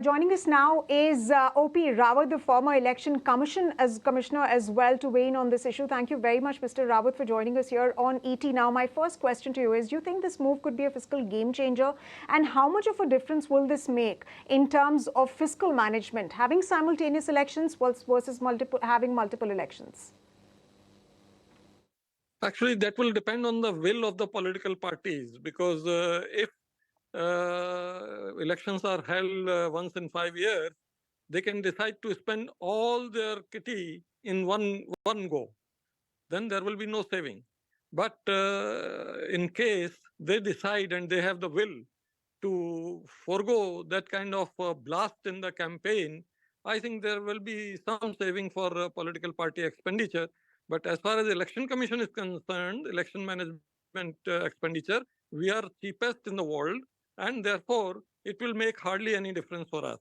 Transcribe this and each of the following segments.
Joining us now is OP Rawat, the former Election Commissioner as well, to weigh in on this issue. Thank you very much, Mr. Rawat, for joining us here on ET. Now, my first question to you is, do you think this move could be a fiscal game changer? And how much of a difference will this make in terms of fiscal management, having simultaneous elections versus having multiple elections? Actually, that will depend on the will of the political parties, because if elections are held once in 5 years, they can decide to spend all their kitty in one go. Then there will be no saving. But in case they decide and they have the will to forego that kind of blast in the campaign, I think there will be some saving for political party expenditure. But as far as election commission is concerned, election management expenditure, we are cheapest in the world, and therefore it will make hardly any difference for us.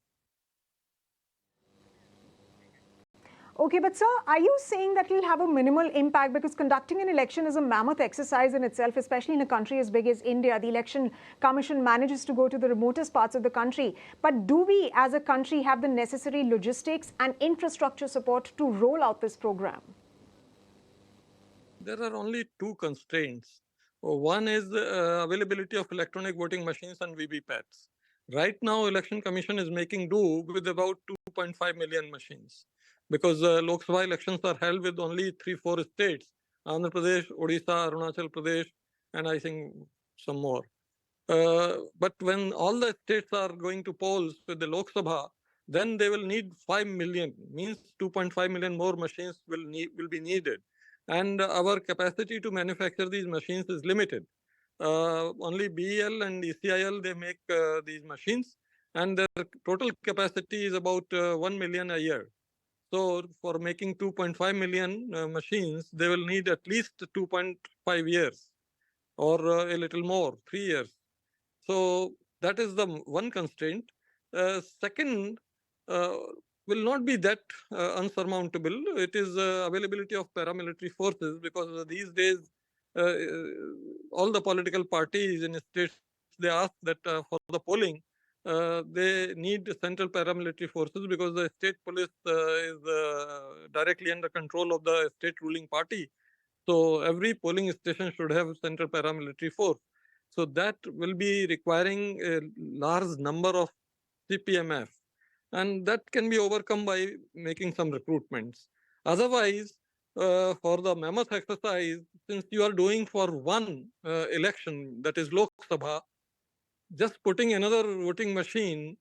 Okay, but sir, are you saying that it will have a minimal impact? Because conducting an election is a mammoth exercise in itself, especially in a country as big as India. The Election Commission manages to go to the remotest parts of the country. But do we as a country have the necessary logistics and infrastructure support to roll out this program? There are only two constraints. One is the availability of electronic voting machines and VVPATs. Right now, Election Commission is making do with about 2.5 million machines, because Lok Sabha elections are held with only 3-4 states: Andhra Pradesh, Odisha, Arunachal Pradesh, and I think some more. But when all the states are going to polls with the Lok Sabha, then they will need 5 million, means 2.5 million more machines will be needed. And our capacity to manufacture these machines is limited. Only BEL and ECIL, they make these machines, and their total capacity is about 1 million a year. So for making 2.5 million machines, they will need at least 2.5 years, or a little more, 3 years. So that is the one constraint. Second, will not be that unsurmountable. It is availability of paramilitary forces, because these days all the political parties in states, they ask that for the polling, they need central paramilitary forces, because the state police is directly under control of the state ruling party. So every polling station should have central paramilitary force. So that will be requiring a large number of CPMF, and that can be overcome by making some recruitments. Otherwise, for the mammoth exercise, since you are doing for one election, that is Lok Sabha, just putting another voting machine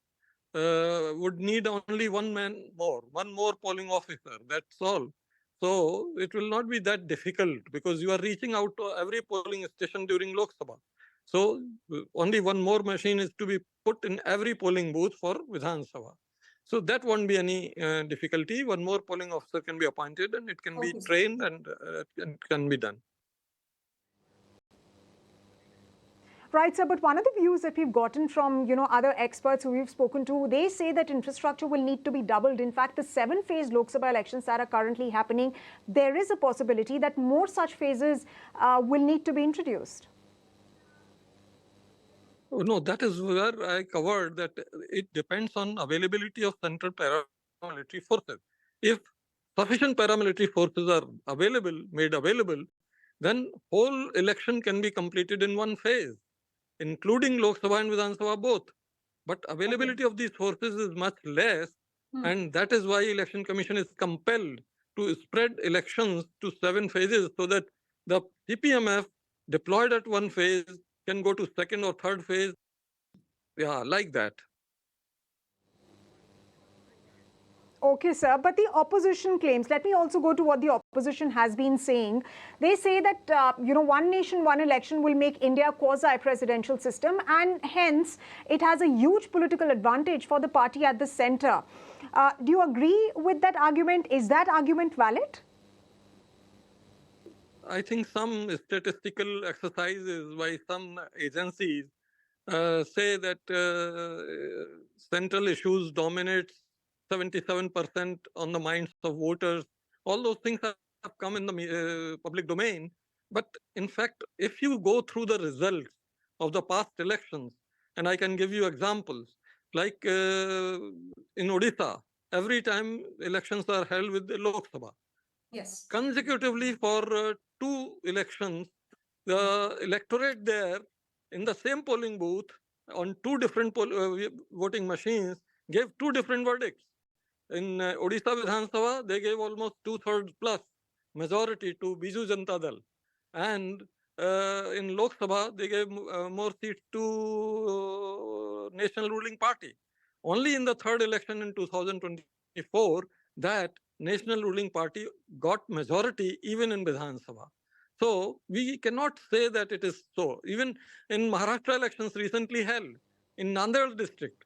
would need only one more polling officer. That's all. So it will not be that difficult, because you are reaching out to every polling station during Lok Sabha. So only one more machine is to be put in every polling booth for Vidhan Sabha. So that won't be any difficulty. One more polling officer can be appointed, and it can be trained, and can be done. Right, sir. But one of the views that we've gotten from, other experts who we've spoken to, they say that infrastructure will need to be doubled. In fact, the 7-phase Lok Sabha elections that are currently happening, there is a possibility that more such phases will need to be introduced. Oh, no, that is where I covered that it depends on availability of central paramilitary forces. If sufficient paramilitary forces are made available, then whole election can be completed in one phase, including Lok Sabha and Vidhan Sabha both. But availability of these forces is much less, and that is why Election Commission is compelled to spread elections to 7 phases, so that the CPMF deployed at one phase can go to second or third phase, like that. Okay, sir. But the opposition claims, let me also go to what the opposition has been saying. They say that, one nation, one election will make India a quasi-presidential system, and hence it has a huge political advantage for the party at the center. Do you agree with that argument? Is that argument valid? I think some statistical exercises by some agencies say that central issues dominate 77% on the minds of voters. All those things have come in the public domain. But in fact, if you go through the results of the past elections, and I can give you examples, like in Odisha, every time elections are held with the Lok Sabha. Yes. Consecutively for 2 elections, the electorate there in the same polling booth on 2 different voting machines gave 2 different verdicts. In Odisha Vidhan Sabha, they gave almost 2/3 plus majority to Biju Janata Dal. And in Lok Sabha, they gave more seats to National Ruling Party. Only in the third election in 2024 that National Ruling Party got majority even in Vidhan Sabha. So we cannot say that it is so. Even in Maharashtra elections recently held, in Nanded district,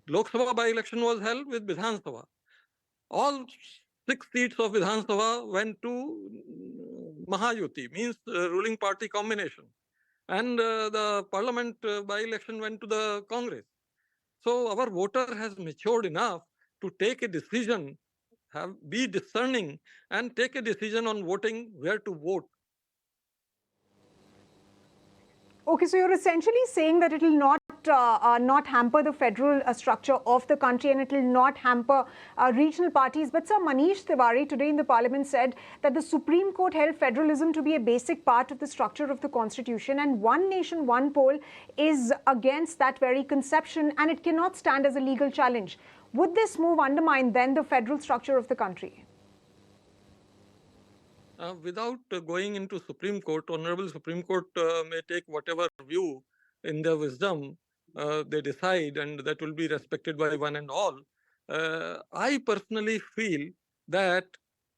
Lok Sabha by-election was held with Vidhan Sabha. All 6 seats of Vidhan Sabha went to Mahayuti, means ruling party combination. And the parliament by-election went to the Congress. So our voter has matured enough to take a decision, be discerning, and take a decision on voting where to vote. Okay, so you're essentially saying that it will not hamper the federal structure of the country, and it will not hamper regional parties. But Sir, Manish Tiwari today in the parliament said that the Supreme Court held federalism to be a basic part of the structure of the constitution, and one nation, one poll is against that very conception, and it cannot stand as a legal challenge. Would this move undermine then the federal structure of the country? Without going into Supreme Court, Honorable Supreme Court may take whatever view in their wisdom they decide, and that will be respected by one and all. I personally feel that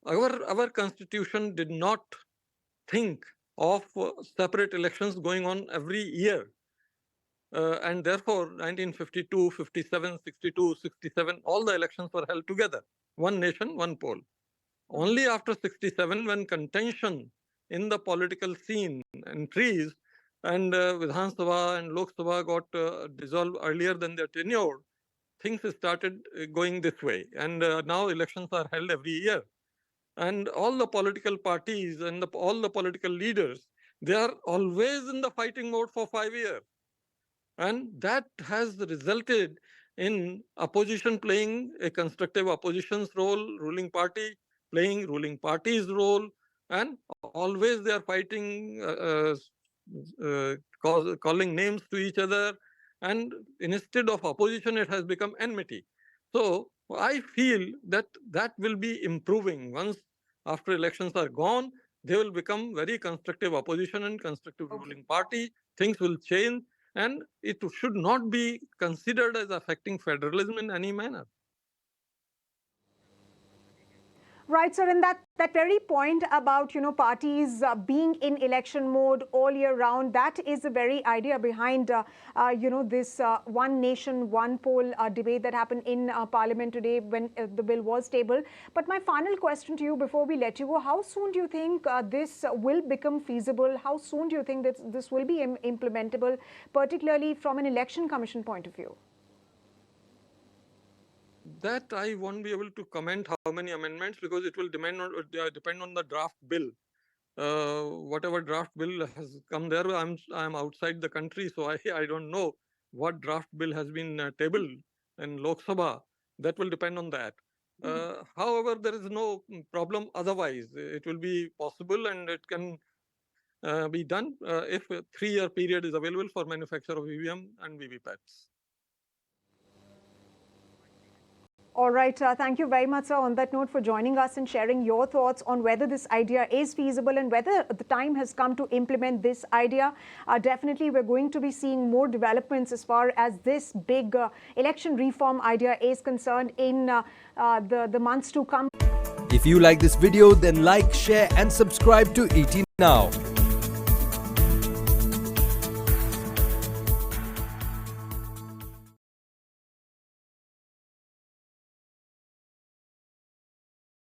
our constitution did not think of separate elections going on every year. And therefore, 1952, 57, 62, 67, all the elections were held together. One nation, one poll. Only after 67, when contention in the political scene increased and Vidhan Sabha and Lok Sabha got dissolved earlier than their tenure, things started going this way. And now elections are held every year. And all the political parties and all the political leaders, they are always in the fighting mode for 5 years. And that has resulted in opposition playing a constructive opposition's role, ruling party playing ruling party's role, and always they are fighting, calling names to each other, and instead of opposition, it has become enmity. So I feel that that will be improving. Once after elections are gone, they will become very constructive opposition and constructive ruling party. Things will change, and it should not be considered as affecting federalism in any manner. Right, sir. And that very point about, parties being in election mode all year round, that is the very idea behind, this one nation, one poll debate that happened in Parliament today when the bill was tabled. But my final question to you before we let you go, how soon do you think this will become feasible? How soon do you think that this will be implementable, particularly from an election commission point of view? That I won't be able to comment how many amendments, because it will depend on the draft bill. Whatever draft bill has come there, I'm outside the country, so I don't know what draft bill has been tabled in Lok Sabha. That will depend on that. However, there is no problem otherwise. It will be possible, and it can be done if a 3-year period is available for manufacture of EVM and VVPATs. All right. Thank you very much, sir, on that note, for joining us and sharing your thoughts on whether this idea is feasible and whether the time has come to implement this idea. Definitely, we're going to be seeing more developments as far as this big election reform idea is concerned in the months to come. If you like this video, then like, share and subscribe to ET Now.